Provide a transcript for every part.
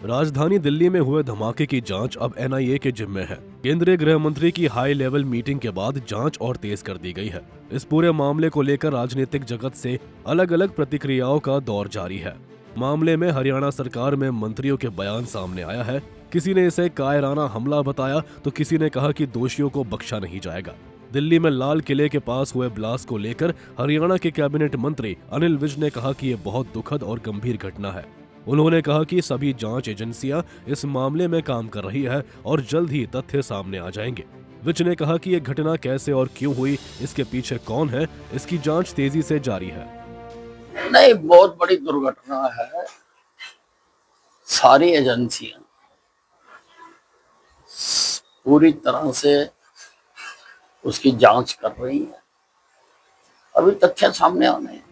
राजधानी दिल्ली में हुए धमाके की जांच अब एनआईए के जिम्मे है। केंद्रीय गृह मंत्री की हाई लेवल मीटिंग के बाद जांच और तेज कर दी गई है। इस पूरे मामले को लेकर राजनीतिक जगत से अलग अलग प्रतिक्रियाओं का दौर जारी है। मामले में हरियाणा सरकार में मंत्रियों के बयान सामने आया है। किसी ने इसे कायराना हमला बताया तो किसी ने कहा कि दोषियों को बख्शा नहीं जाएगा। दिल्ली में लाल किले के पास हुए ब्लास्ट को लेकर हरियाणा के कैबिनेट मंत्री अनिल विज ने कहा कि ये बहुत दुखद और गंभीर घटना है। उन्होंने कहा कि सभी जांच एजेंसियां इस मामले में काम कर रही है और जल्द ही तथ्य सामने आ जाएंगे। विज ने कहा कि ये घटना कैसे और क्यों हुई, इसके पीछे कौन है, इसकी जांच तेजी से जारी है। नहीं, बहुत बड़ी दुर्घटना है। सारी एजेंसियां पूरी तरह से उसकी जांच कर रही हैं। अभी तथ्य सामने आने हैं।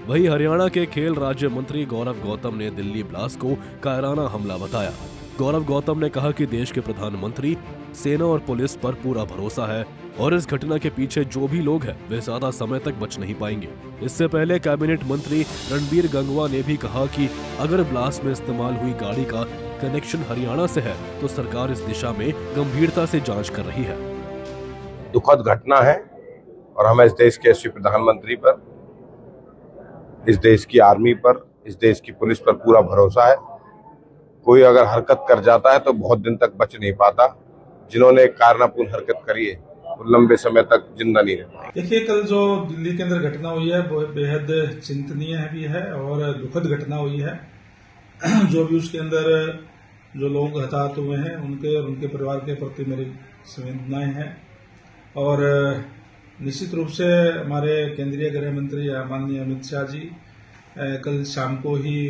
वहीं हरियाणा के खेल राज्य मंत्री गौरव गौतम ने दिल्ली ब्लास्ट को कायराना हमला बताया। गौरव गौतम ने कहा कि देश के प्रधानमंत्री, सेना और पुलिस पर पूरा भरोसा है और इस घटना के पीछे जो भी लोग हैं वे ज्यादा समय तक बच नहीं पाएंगे। इससे पहले कैबिनेट मंत्री रणबीर गंगवा ने भी कहा कि अगर ब्लास्ट में इस्तेमाल हुई गाड़ी का कनेक्शन हरियाणा से है तो सरकार इस दिशा में गंभीरता से जांच कर रही है। दुखद घटना है और हमें इस देश के यशस्वी प्रधानमंत्री पर, इस देश की आर्मी पर, इस देश की पुलिस पर पूरा भरोसा है। कोई अगर हरकत कर जाता है तो बहुत दिन तक बच नहीं पाता। जिन्होंने कायरनापूर्ण हरकत करी है वो लंबे समय तक जिंदा नहीं रह पाए। देखिए, कल जो दिल्ली के अंदर घटना हुई है वो बेहद चिंतनीय भी है और दुखद घटना हुई है। जो भी उसके अंदर जो लोग हताहत हुए हैं उनके और उनके परिवार के प्रति मेरी संवेदनाएं हैं। और निश्चित रूप से हमारे केंद्रीय गृह मंत्री माननीय अमित शाह जी कल शाम को ही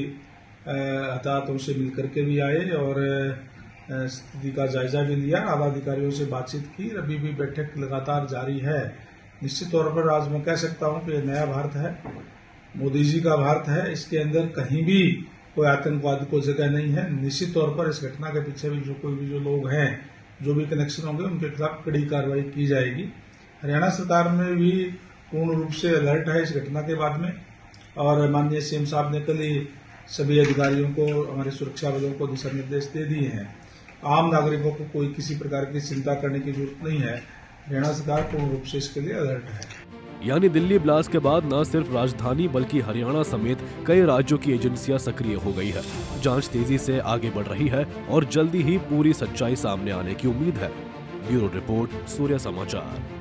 हताहतों से मिलकर के भी आए और स्थिति का जायजा भी लिया। आला अधिकारियों से बातचीत की। अभी भी बैठक लगातार जारी है। निश्चित तौर पर आज मैं कह सकता हूं कि यह नया भारत है, मोदी जी का भारत है। इसके अंदर कहीं भी कोई आतंकवाद को जगह नहीं है। निश्चित तौर पर इस घटना के पीछे भी जो लोग हैं, जो भी कनेक्शन होंगे, उनके खिलाफ कड़ी कार्रवाई की जाएगी। हरियाणा सरकार में भी पूर्ण रूप से अलर्ट है इस घटना के बाद में और माननीय सीएम साहब ने कल ही सभी अधिकारियों को, हमारे सुरक्षा बलों को दिशा निर्देश दे दिए हैं। आम नागरिकों को कोई किसी प्रकार की चिंता करने की जरूरत नहीं है। हरियाणा सरकार पूर्ण रूप से इसके लिए अलर्ट है। यानी दिल्ली ब्लास्ट के बाद न सिर्फ राजधानी बल्कि हरियाणा समेत कई राज्यों की एजेंसियां सक्रिय हो गई है। जांच तेजी से आगे बढ़ रही है और जल्दी ही पूरी सच्चाई सामने आने की उम्मीद है। ब्यूरो रिपोर्ट, सूर्य समाचार।